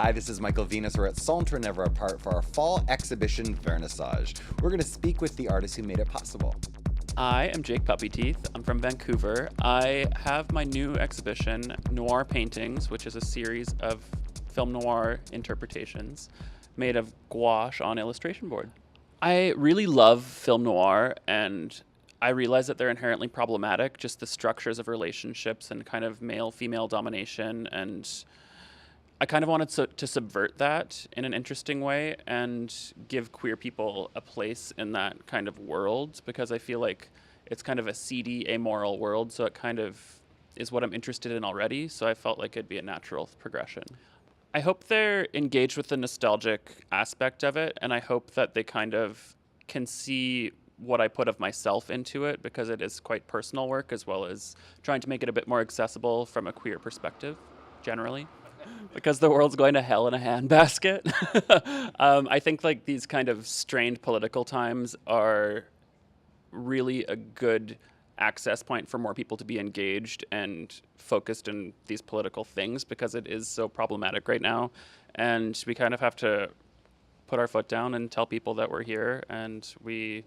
Hi, this is Michael Venus. We're at Centre Never Apart for our fall exhibition Vernissage. We're going to speak with the artists who made it possible. I am Jaik Puppyteeth. I'm from Vancouver. I have my new exhibition, Noir Paintings, which is a series of film noir interpretations made of gouache on illustration board. I really love film noir, and I realize that they're inherently problematic, just the structures of relationships and kind of male-female domination, and I kind of wanted to subvert that in an interesting way and give queer people a place in that kind of world, because I feel like it's kind of a seedy, amoral world, so it kind of is what I'm interested in already, so I felt like it'd be a natural progression. I hope they're engaged with the nostalgic aspect of it, and I hope that they kind of can see what I put of myself into it, because it is quite personal work, as well as trying to make it a bit more accessible from a queer perspective, generally. Because the world's going to hell in a handbasket. I think like these kind of strained political times are really a good access point for more people to be engaged and focused in these political things, because it is so problematic right now. And we kind of have to put our foot down and tell people that we're here, and we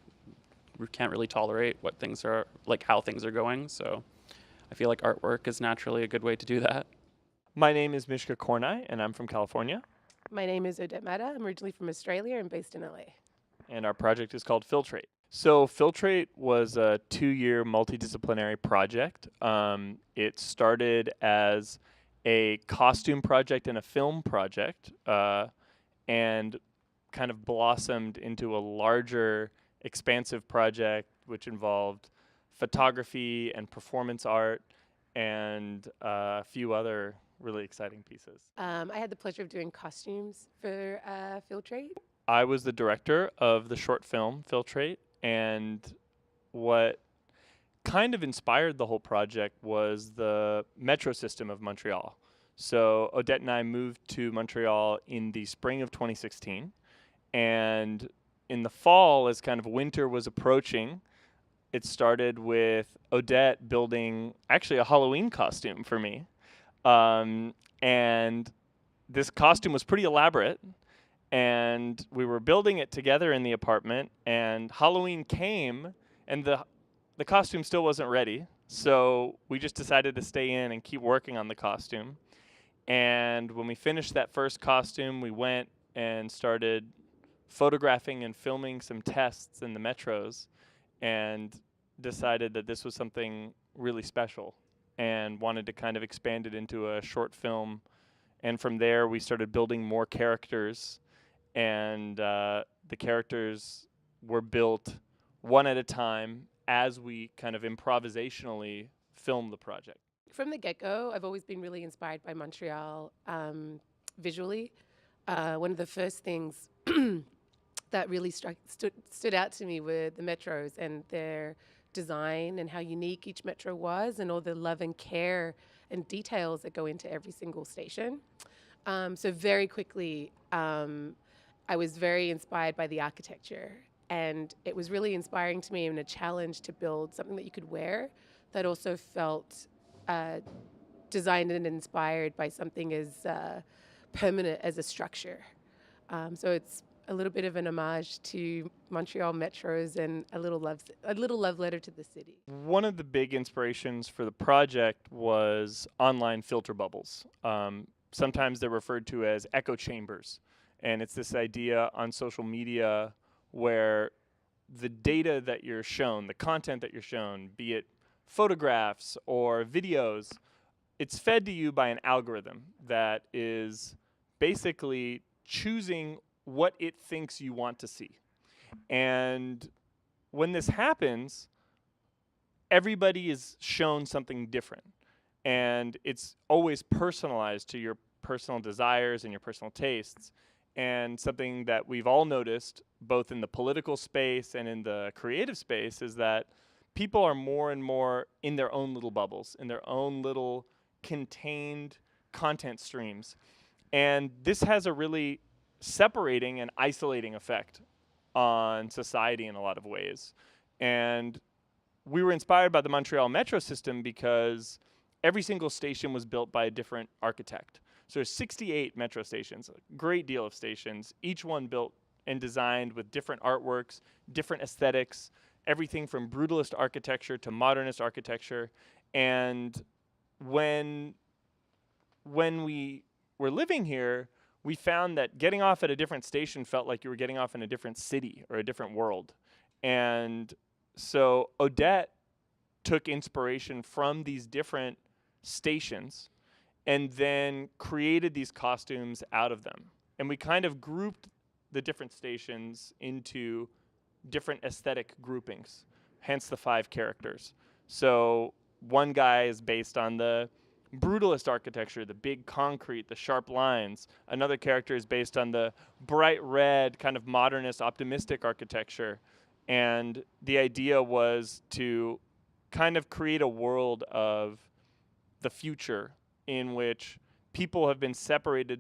can't really tolerate what things are, like how things are going. So I feel like artwork is naturally a good way to do that. My name is Mishka Kornai, and I'm from California. My name is Odette Mattha. I'm originally from Australia and based in LA. And our project is called Filtrate. So Filtrate was a 2-year multidisciplinary project. It started as a costume project and a film project, and kind of blossomed into a larger, expansive project which involved photography and performance art and a few other really exciting pieces. I had the pleasure of doing costumes for Filtrate. I was the director of the short film Filtrate, and what kind of inspired the whole project was the metro system of Montreal. So Odette and I moved to Montreal in the spring of 2016, and in the fall, as kind of winter was approaching, it started with Odette building actually a Halloween costume for me. And this costume was pretty elaborate, and we were building it together in the apartment, and Halloween came, and the costume still wasn't ready, so we just decided to stay in and keep working on the costume. And when we finished that first costume, we went and started photographing and filming some tests in the metros, and decided that this was something really special and wanted to kind of expand it into a short film. And from there, we started building more characters, and the characters were built one at a time as we kind of improvisationally filmed the project. From the get-go, I've always been really inspired by Montreal visually. One of the first things that really stood out to me were the metros and their design and how unique each metro was, and all the love and care and details that go into every single station. So very quickly, I was very inspired by the architecture, and it was really inspiring to me and a challenge to build something that you could wear that also felt designed and inspired by something as permanent as a structure. So it's a little bit of an homage to Montreal metros and a little love letter to the city. One of the big inspirations for the project was online filter bubbles. Sometimes they're referred to as echo chambers, and it's this idea on social media where the data that you're shown, the content that you're shown, be it photographs or videos, it's fed to you by an algorithm that is basically choosing what it thinks you want to see. And when this happens, everybody is shown something different. And it's always personalized to your personal desires and your personal tastes. And something that we've all noticed, both in the political space and in the creative space, is that people are more and more in their own little bubbles, in their own little contained content streams. And this has a really separating and isolating effect on society in a lot of ways. And we were inspired by the Montreal metro system because every single station was built by a different architect. So there's 68 metro stations, a great deal of stations, each one built and designed with different artworks, different aesthetics, everything from brutalist architecture to modernist architecture. And when we were living here, we found that getting off at a different station felt like you were getting off in a different city or a different world. And so Odette took inspiration from these different stations and then created these costumes out of them. And we kind of grouped the different stations into different aesthetic groupings, hence the 5 characters. So one guy is based on the brutalist architecture, the big concrete, the sharp lines. Another character is based on the bright red, kind of modernist, optimistic architecture. And the idea was to kind of create a world of the future in which people have been separated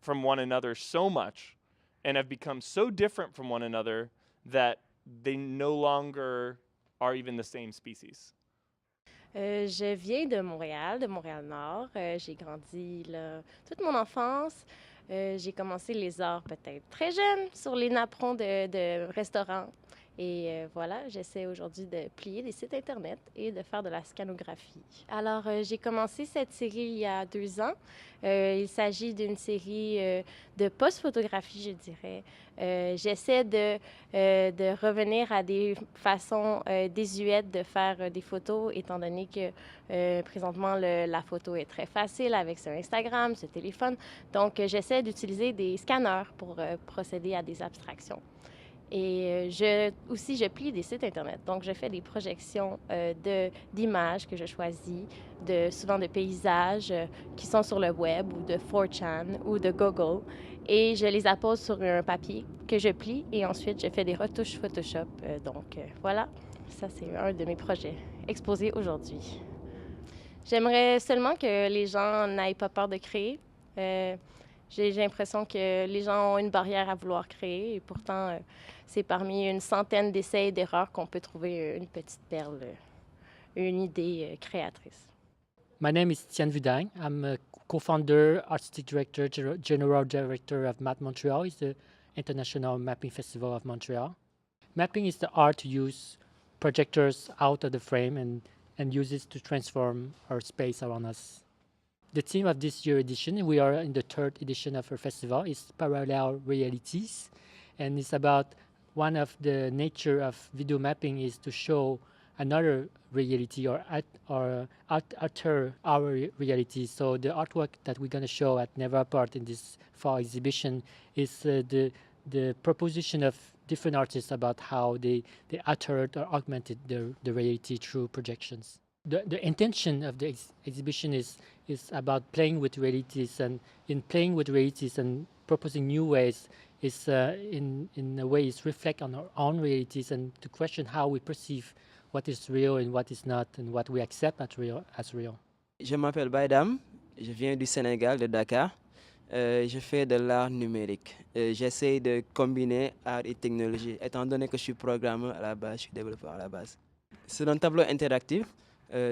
from one another so much and have become so different from one another that they no longer are even the same species. Je viens de Montréal-Nord. J'ai grandi là toute mon enfance. J'ai commencé les arts peut-être très jeune sur les napperons de restaurants. Et voilà, j'essaie aujourd'hui de plier des sites Internet et de faire de la scanographie. Alors, j'ai commencé cette série il y a 2 ans. Il s'agit d'une série de post-photographie, je dirais. J'essaie de revenir à des façons désuètes de faire des photos, étant donné que présentement, la photo est très facile avec ce Instagram, ce téléphone. Donc, j'essaie d'utiliser des scanners pour procéder à des abstractions. Et je plie des sites Internet. Donc, je fais des projections d'images que je choisis, souvent de paysages qui sont sur le web ou de 4chan ou de Google. Et je les appose sur un papier que je plie et ensuite, je fais des retouches Photoshop. Voilà, ça, c'est un de mes projets exposés aujourd'hui. J'aimerais seulement que les gens n'aient pas peur de créer. J'ai l'impression que les gens ont une barrière à vouloir créer et pourtant, c'est parmi une centaine d'essais et d'erreurs qu'on peut trouver une petite perle, une idée créatrice. My name is Tian Vidang. I'm a co-founder, artistic director, general director of Math Montreal. It's the International Mapping Festival of Montreal. Mapping is the art to use projectors out of the frame and use it to transform our space around us. The theme of this year edition, we are in the 3rd edition of our festival, is parallel realities. And it's about one of the nature of video mapping is to show another reality or alter our reality. So the artwork that we're going to show at Never Apart in this fall exhibition is the proposition of different artists about how they altered or augmented the reality through projections. The intention of the exhibition is about playing with realities, and in playing with realities and proposing new ways is in a way is reflect on our own realities and to question how we perceive what is real and what is not and what we accept as real. Je m'appelle Baydam, je viens du Sénégal, de Dakar. Je fais de l'art numérique. J'essaie de combiner art et technologie, étant donné que je suis programmeur à la base, je suis développeur à la base. C'est un tableau interactif.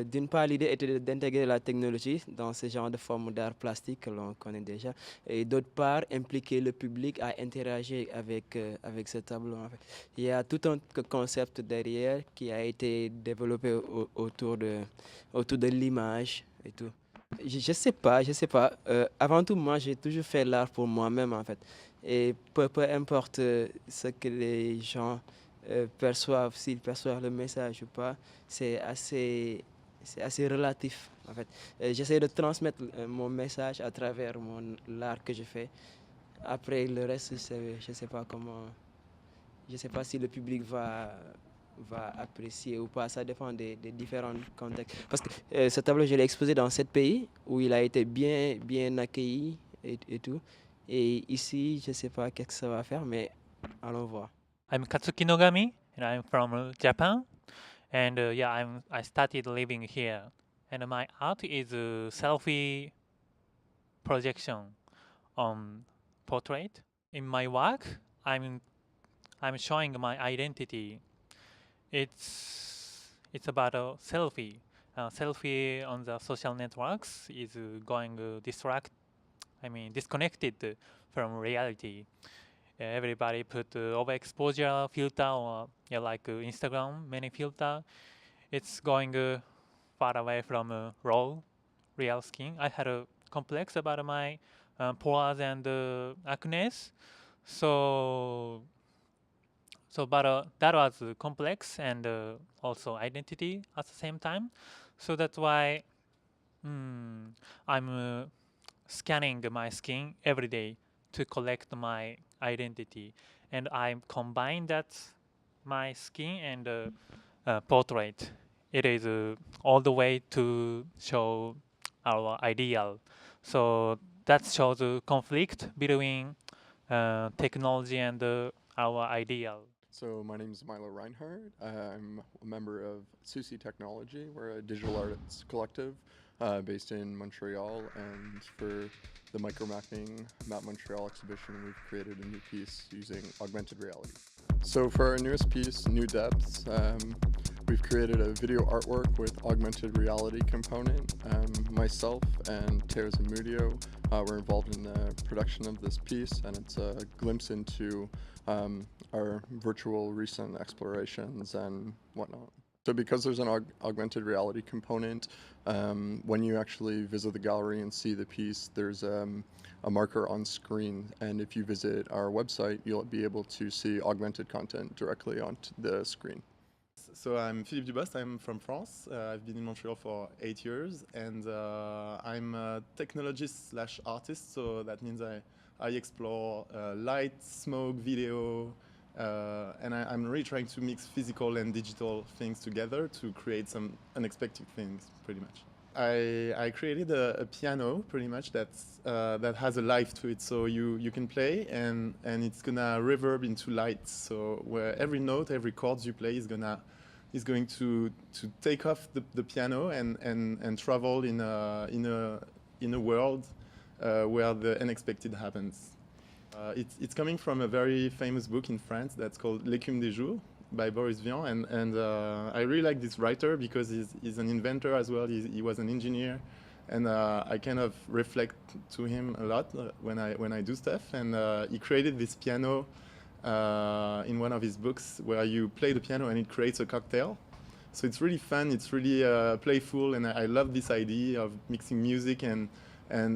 D'une part, l'idée était d'intégrer la technologie dans ce genre de forme d'art plastique que l'on connaît déjà. Et d'autre part, impliquer le public à interagir avec ce tableau. En fait. Il y a tout un concept derrière qui a été développé autour de l'image et tout. Je sais pas. Avant tout, moi, j'ai toujours fait l'art pour moi-même, en fait. Et peu importe ce que les gens perçoivent, s'ils perçoivent le message ou pas, c'est assez relatif, en fait. J'essaie de transmettre mon message à travers l'art que je fais. Après, le reste, je sais pas comment... Je sais pas si le public va apprécier ou pas. Ça dépend des différents contextes. Parce que ce tableau, je l'ai exposé dans 7 pays où il a été bien accueilli et tout. Et ici, je sais pas qu'est-ce que ça va faire, mais allons voir. I'm Katsuki Nogami, and I'm from Japan. And I started living here. And my art is a selfie projection on portrait. In my work, I'm showing my identity. It's about a selfie. Selfie on the social networks is going to distract disconnected from reality. Everybody put overexposure filter or like Instagram many filter. It's going far away from raw, real skin. I had a complex about my pores and acne. But that was complex and also identity at the same time. So that's why I'm scanning my skin every day to collect my identity, and I combine that my skin and portrait. It is all the way to show our ideal. So that shows a conflict between technology and our ideal. So my name is Milo Reinhardt. I'm a member of Susi Technology. We're a digital arts collective based in Montreal, and for the micromapping Map Montreal exhibition, we've created a new piece using augmented reality. So for our newest piece, New Depths, we've created a video artwork with augmented reality component. Myself and Teres and Mudio were involved in the production of this piece, and it's a glimpse into our virtual recent explorations and whatnot. So because there's an augmented reality component, when you actually visit the gallery and see the piece, there's a marker on screen, and if you visit our website, you'll be able to see augmented content directly onto the screen. So I'm Philippe Dubost, I'm from France. I've been in Montreal for 8 years, and I'm a technologist/artist, so that means I explore light, smoke, video, and I'm really trying to mix physical and digital things together to create some unexpected things, pretty much. I created a piano, pretty much, that has a life to it. So you can play, and it's gonna reverb into lights. So where every note, every chord you play is going to take off the piano and travel in a world where the unexpected happens. It's coming from a very famous book in France that's called L'écume des jours by Boris Vian, and I really like this writer because he's an inventor as well. He was an engineer, and I kind of reflect to him a lot when I do stuff. And he created this piano in one of his books where you play the piano and it creates a cocktail. So it's really fun, it's really playful, and I love this idea of mixing music and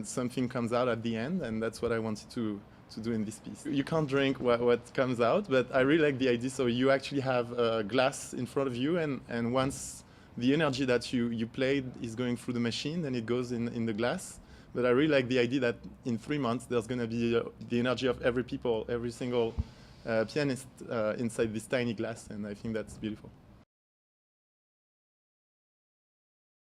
something comes out at the end, and that's what I wanted to do in this piece. You can't drink what comes out, but I really like the idea. So you actually have a glass in front of you, and once the energy that you played is going through the machine, then it goes in the glass. But I really like the idea that in 3 months there's going to be the energy of every single pianist inside this tiny glass, and I think that's beautiful.